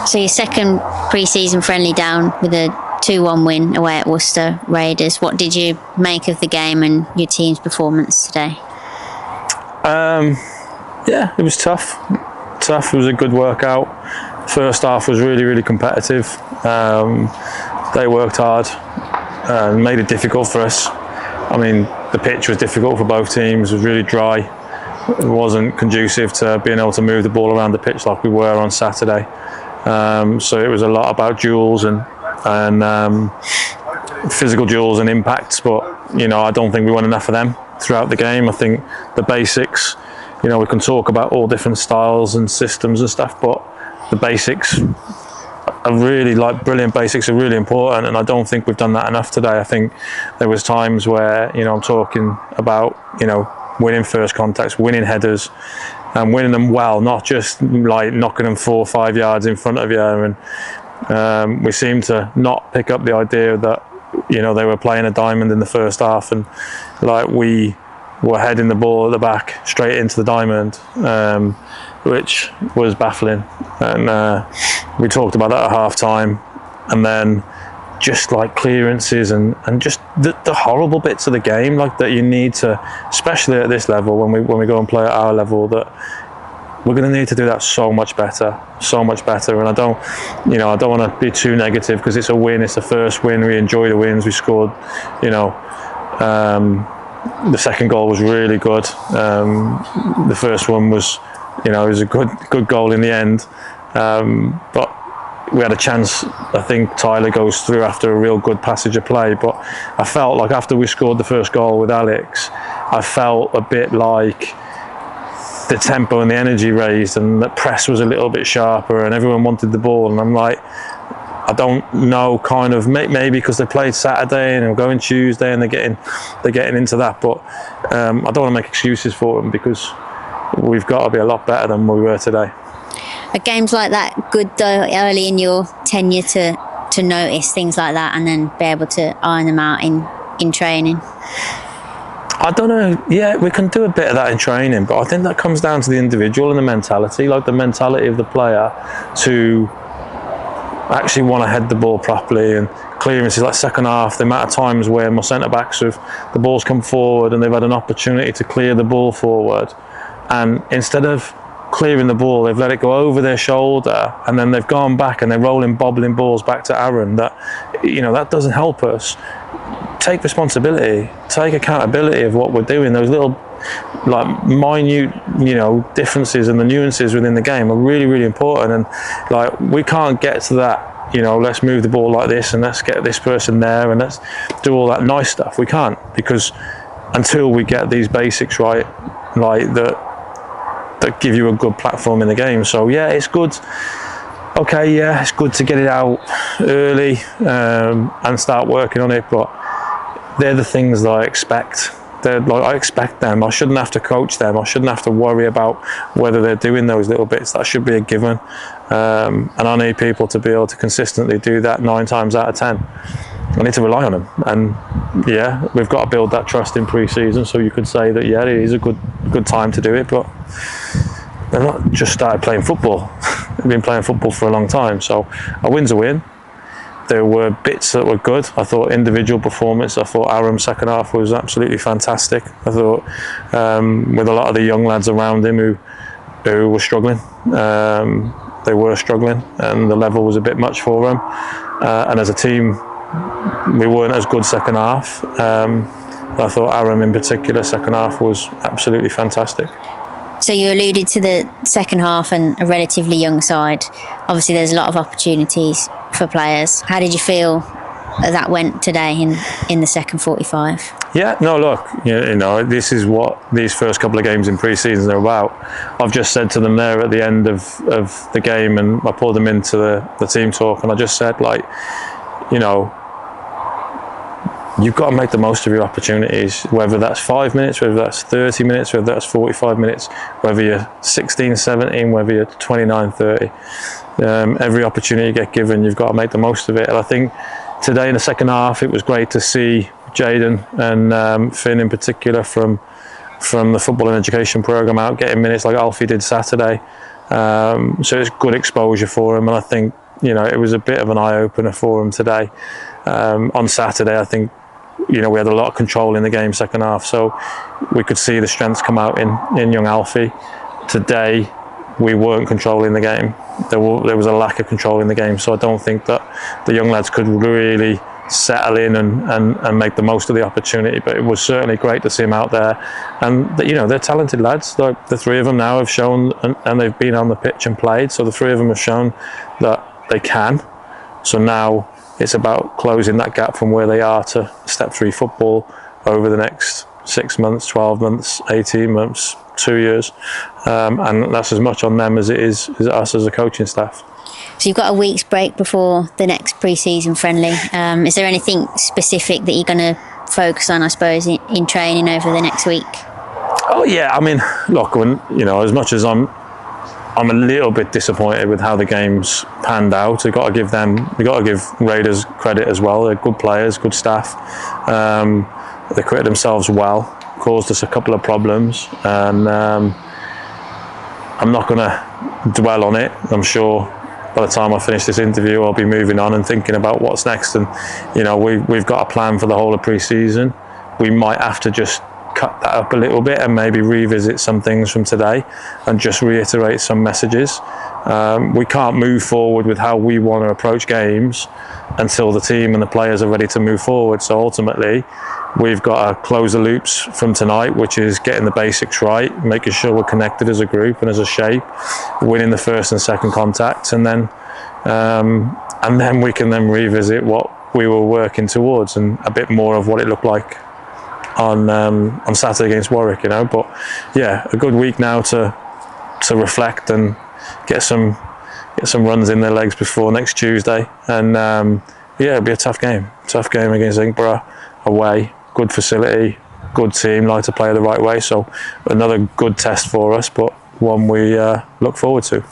So your second pre-season friendly down with a 2-1 win away at Worcester Raiders. What did you make of the game and your team's performance today? Yeah, it was tough. It was a good workout. First half was really, really competitive. They worked hard and made it difficult for us. I mean, the pitch was difficult for both teams. It was really dry. It wasn't conducive to being able to move the ball around the pitch like we were on Saturday. So it was a lot about duels and physical duels and impacts, but I don't think we won enough of them throughout the game. I think the basics, we can talk about all different styles and systems and stuff, but the basics are really, brilliant basics are really important, and I don't think we've done that enough today. I think there was times where, I'm talking about, winning first contacts, winning headers, and winning them well, not just knocking them 4 or 5 yards in front of you. And we seem to not pick up the idea that, they were playing a diamond in the first half, and we were heading the ball at the back straight into the diamond, which was baffling. And we talked about that at half time, and then just clearances and just the horrible bits of the game that you need to, especially at this level, when we go and play at our level, that we're going to need to do that so much better. And I don't want to be too negative, because it's a win, it's the first win, we enjoy the wins. We scored, the second goal was really good. The first one was, it was a good goal in the end. But we had a chance. I think Tyler goes through after a real good passage of play, but I felt like after we scored the first goal with Alex, I felt a bit like the tempo and the energy raised, and the press was a little bit sharper, and everyone wanted the ball. And I'm like, I don't know, kind of maybe because they played Saturday and they're going Tuesday and they're getting into that, but I don't want to make excuses for them, because we've got to be a lot better than we were today. Are games like that good though, early in your tenure, to notice things like that and then be able to iron them out in training? I don't know. Yeah, we can do a bit of that in training, but I think that comes down to the individual and the mentality, the mentality of the player to actually want to head the ball properly. And clearances, second half, the amount of times where my centre backs the ball's come forward and they've had an opportunity to clear the ball forward, and instead of clearing the ball, they've let it go over their shoulder, and then they've gone back and they're rolling, bobbling balls back to Aaron. That doesn't help us. Take responsibility, take accountability of what we're doing. Those little minute differences and the nuances within the game are really, really important. And we can't get to that, let's move the ball like this and let's get this person there and let's do all that nice stuff. We can't, because until we get these basics right, that give you a good platform in the game. So yeah, it's good. Okay, yeah, it's good to get it out early and start working on it, but they're the things that I expect. I expect them. I shouldn't have to coach them. I shouldn't have to worry about whether they're doing those little bits. That should be a given. And I need people to be able to consistently do that 9 times out of 10. I need to rely on them. And yeah, we've got to build that trust in pre-season. So you could say that, yeah, it is a good time to do it, but they've not just started playing football. They've been playing football for a long time. So a win's a win. There were bits that were good. I thought individual performance. I thought Aram's second half was absolutely fantastic. I thought with a lot of the young lads around him who were struggling, they were struggling, and the level was a bit much for them. And as a team, we weren't as good second half. I thought Aram in particular, second half was absolutely fantastic. So you alluded to the second half and a relatively young side. Obviously, there's a lot of opportunities for players. How did you feel that went today in the second 45? Yeah, no, look, this is what these first couple of games in pre-season are about. I've just said to them there at the end of the game, and I pulled them into the team talk, and I just said, you've got to make the most of your opportunities, whether that's 5 minutes, whether that's 30 minutes, whether that's 45 minutes, whether you're 16, 17, whether you're 29, 30. Every opportunity you get given, you've got to make the most of it. And I think today in the second half, it was great to see Jaden and Finn in particular from the football and education programme out getting minutes like Alfie did Saturday. So it's good exposure for him, and I think it was a bit of an eye opener for him today. On Saturday, I think we had a lot of control in the game second half, so we could see the strengths come out in young Alfie. Today, we weren't controlling the game. There was a lack of control in the game, so I don't think that the young lads could really settle in and make the most of the opportunity. But it was certainly great to see him out there, and they're talented lads. Like the three of them now have shown, and they've been on the pitch and played. So the three of them have shown that they can. So now it's about closing that gap from where they are to step 3 football over the next 6 months, 12 months, 18 months, 2 years, and that's as much on them as it is us as a coaching staff. So you've got a week's break before the next pre-season friendly. Is there anything specific that you're going to focus on, I suppose, in training over the next week? Oh yeah, I mean, look, as much as I'm a little bit disappointed with how the game's panned out. We've got to give Raiders credit as well. They're good players, good staff. They acquitted themselves well, caused us a couple of problems, and I'm not going to dwell on it. I'm sure by the time I finish this interview, I'll be moving on and thinking about what's next. And we've got a plan for the whole of pre-season. We might have to just cut that up a little bit and maybe revisit some things from today and just reiterate some messages. We can't move forward with how we want to approach games until the team and the players are ready to move forward. So ultimately, we've got to close the loops from tonight, which is getting the basics right, making sure we're connected as a group and as a shape, winning the first and second contacts, and then we can then revisit what we were working towards and a bit more of what it looked like on Saturday against Warwick. But yeah, a good week now to reflect and get some runs in their legs before next Tuesday. And it'll be a tough game against Inkborough away. Good facility, good team, like to play the right way. So another good test for us, but one we look forward to.